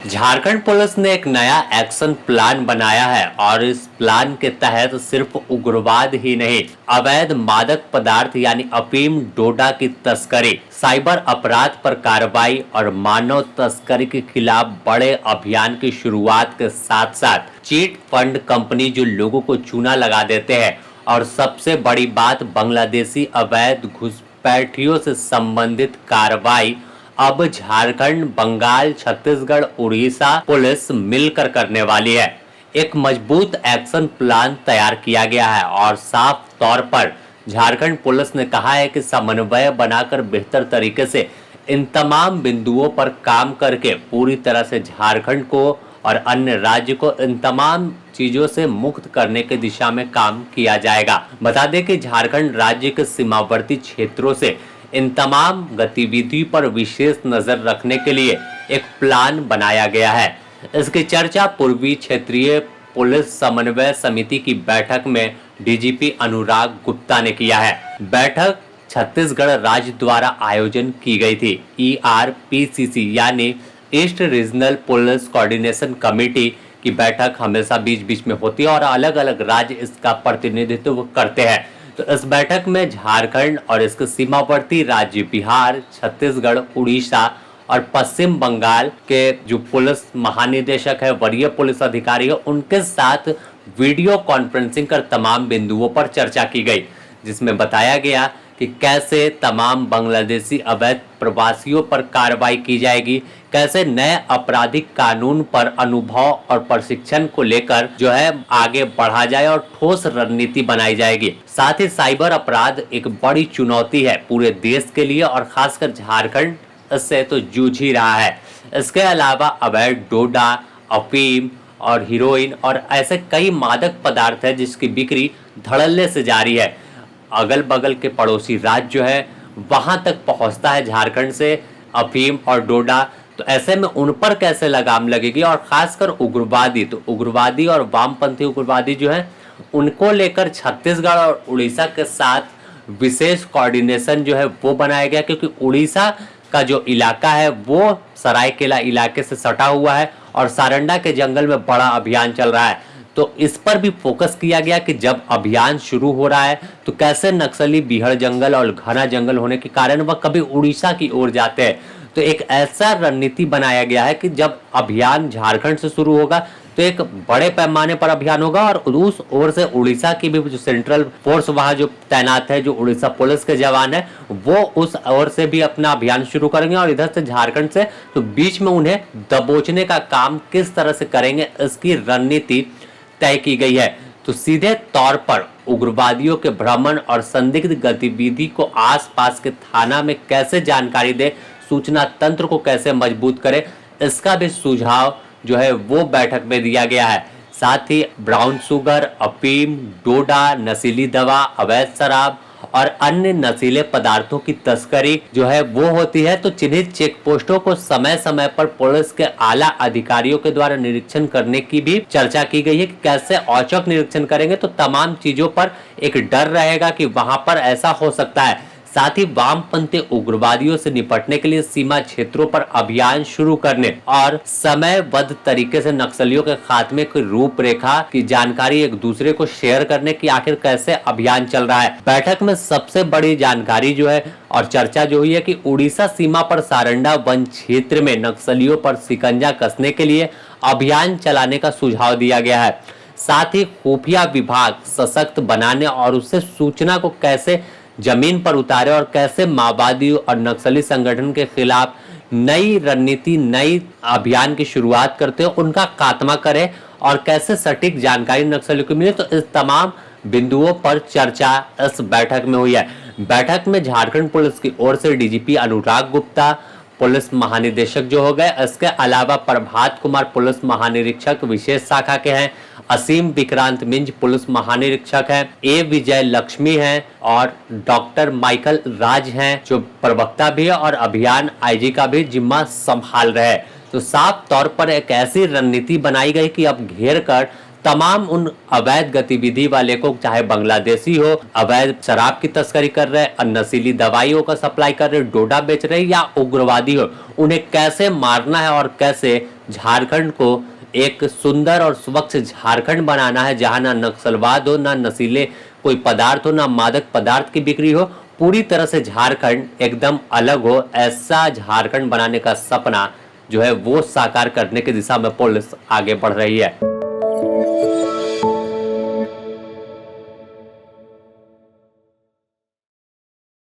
Jharkhand police ने एक नया एक्शन प्लान बनाया है और इस प्लान के तहत सिर्फ उग्रवाद ही नहीं, अवैध मादक पदार्थ यानी अफीम, डोडा की तस्करी, साइबर अपराध पर कार्रवाई और मानव तस्करी के खिलाफ बड़े अभियान की शुरुआत के साथ साथ चीट फंड कंपनी जो लोगों को चूना लगा देते हैं और सबसे बड़ी बात बांग्लादेशी अवैध घुसपैठियों से संबंधित कार्रवाई अब झारखंड, बंगाल, छत्तीसगढ़, उड़ीसा पुलिस मिलकर करने वाली है। एक मजबूत एक्शन प्लान तैयार किया गया है और साफ तौर पर झारखंड पुलिस ने कहा है कि समन्वय बनाकर बेहतर तरीके से इन तमाम बिंदुओं पर काम करके पूरी तरह से झारखंड को और अन्य राज्य को इन तमाम चीजों से मुक्त करने की दिशा में काम किया जाएगा। बता दें कि झारखंड राज्य के सीमावर्ती क्षेत्रों से इन तमाम गतिविधि पर विशेष नजर रखने के लिए एक प्लान बनाया गया है। इसकी चर्चा पूर्वी क्षेत्रीय पुलिस समन्वय समिति की बैठक में डीजीपी अनुराग गुप्ता ने किया है। बैठक छत्तीसगढ़ राज्य द्वारा आयोजन की गई थी। ERPCC यानी east regional police coordination committee की बैठक हमेशा बीच बीच में होती है और अलग अलग राज्य इसका प्रतिनिधित्व करते हैं। तो इस बैठक में झारखंड और इसके सीमावर्ती राज्य बिहार, छत्तीसगढ़, उड़ीसा और पश्चिम बंगाल के जो पुलिस महानिदेशक है, वरीय पुलिस अधिकारी है, उनके साथ वीडियो कॉन्फ्रेंसिंग कर तमाम बिंदुओं पर चर्चा की गई, जिसमें बताया गया कि कैसे तमाम बांग्लादेशी अवैध प्रवासियों पर कार्रवाई की जाएगी, कैसे नए आपराधिक कानून पर अनुभव और प्रशिक्षण को लेकर जो है आगे बढ़ा जाए और ठोस रणनीति बनाई जाएगी। साथ ही साइबर अपराध एक बड़ी चुनौती है पूरे देश के लिए और खासकर झारखंड इससे तो जूझ ही रहा है। इसके अलावा अवैध डोडा, अफीम और हीरोइन और ऐसे कई मादक पदार्थ है जिसकी बिक्री धड़ल्ले से जारी है। अगल बगल के पड़ोसी राज्य जो है वहां तक पहुंचता है झारखंड से अफीम और डोडा। तो ऐसे में उन पर कैसे लगाम लगेगी और खासकर उग्रवादी, तो उग्रवादी और वामपंथी उग्रवादी जो है उनको लेकर छत्तीसगढ़ और उड़ीसा के साथ विशेष कोऑर्डिनेशन जो है वो बनाया गया, क्योंकि उड़ीसा का जो इलाका है वो सरायकेला इलाके से सटा हुआ है और सारंडा के जंगल में बड़ा अभियान चल रहा है। तो इस पर भी फोकस किया गया कि जब अभियान शुरू हो रहा है तो कैसे नक्सली बीहड़ जंगल और घना जंगल होने के कारण वह कभी उड़ीसा की ओर जाते हैं। तो एक ऐसा रणनीति बनाया गया है कि जब अभियान झारखंड से शुरू होगा तो एक बड़े पैमाने पर अभियान होगा और उस ओर से उड़ीसा की भी जो सेंट्रल फोर्स वहां जो तैनात है, जो उड़ीसा पुलिस के जवान है, वो उस ओर से भी अपना अभियान शुरू करेंगे और इधर से झारखंड से तो बीच में उन्हें दबोचने का काम किस तरह से करेंगे इसकी रणनीति तय की गई है। तो सीधे तौर पर उग्रवादियों के भ्रमण और संदिग्ध गतिविधि को आसपास के थाना में कैसे जानकारी दे, सूचना तंत्र को कैसे मजबूत करे, इसका भी सुझाव जो है वो बैठक में दिया गया है। साथ ही ब्राउन शुगर, अफीम, डोडा, नशीली दवा, अवैध शराब और अन्य नशीले पदार्थों की तस्करी जो है वो होती है। तो चिन्हित चेक पोस्टों को समय समय पर पुलिस के आला अधिकारियों के द्वारा निरीक्षण करने की भी चर्चा की गई है कि कैसे औचक निरीक्षण करेंगे तो तमाम चीजों पर एक डर रहेगा कि वहां पर ऐसा हो सकता है। साथ ही वामपंथी उग्रवादियों से निपटने के लिए सीमा क्षेत्रों पर अभियान शुरू करने और समयबद्ध तरीके से नक्सलियों के खात्मे की रूपरेखा की जानकारी एक दूसरे को शेयर करने की आखिर कैसे अभियान चल रहा है। बैठक में सबसे बड़ी जानकारी जो है और चर्चा जो हुई है कि उड़ीसा सीमा पर सारंडा वन क्षेत्र में नक्सलियों पर शिकंजा कसने के लिए अभियान चलाने का सुझाव दिया गया है। साथ ही खुफिया विभाग सशक्त बनाने और उससे सूचना को कैसे जमीन पर उतारे और कैसे माओवादी और नक्सली संगठन के खिलाफ नई रणनीति, नई अभियान की शुरुआत करते हो, उनका खात्मा करे और कैसे सटीक जानकारी नक्सलियों को मिले। तो इस तमाम बिंदुओं पर चर्चा इस बैठक में हुई है। बैठक में झारखंड पुलिस की ओर से डीजीपी अनुराग गुप्ता पुलिस महानिदेशक जो हो गए, इसके अलावा प्रभात कुमार पुलिस महानिरीक्षक विशेष शाखा के हैं, असीम विक्रांत मिंज पुलिस महानिरीक्षक हैं, ए विजय लक्ष्मी हैं और डॉक्टर माइकल राज हैं जो प्रवक्ता भी है और अभियान आईजी का भी जिम्मा संभाल रहे। तो साफ तौर पर एक ऐसी रणनीति बनाई गई कि अब घेर कर तमाम उन अवैध गतिविधि वाले को, चाहे बांग्लादेशी हो, अवैध शराब की तस्करी कर रहे, नशीली दवाइयों का सप्लाई कर रहे, डोडा बेच रहे या उग्रवादी हो, उन्हें कैसे मारना है और कैसे झारखंड को एक सुंदर और स्वच्छ झारखंड बनाना है, जहां ना नक्सलवाद हो, ना नशीले कोई पदार्थ हो, ना मादक पदार्थ की बिक्री हो, पूरी तरह से झारखंड एकदम अलग हो। ऐसा झारखंड बनाने का सपना जो है वो साकार करने की दिशा में पुलिस आगे बढ़ रही है।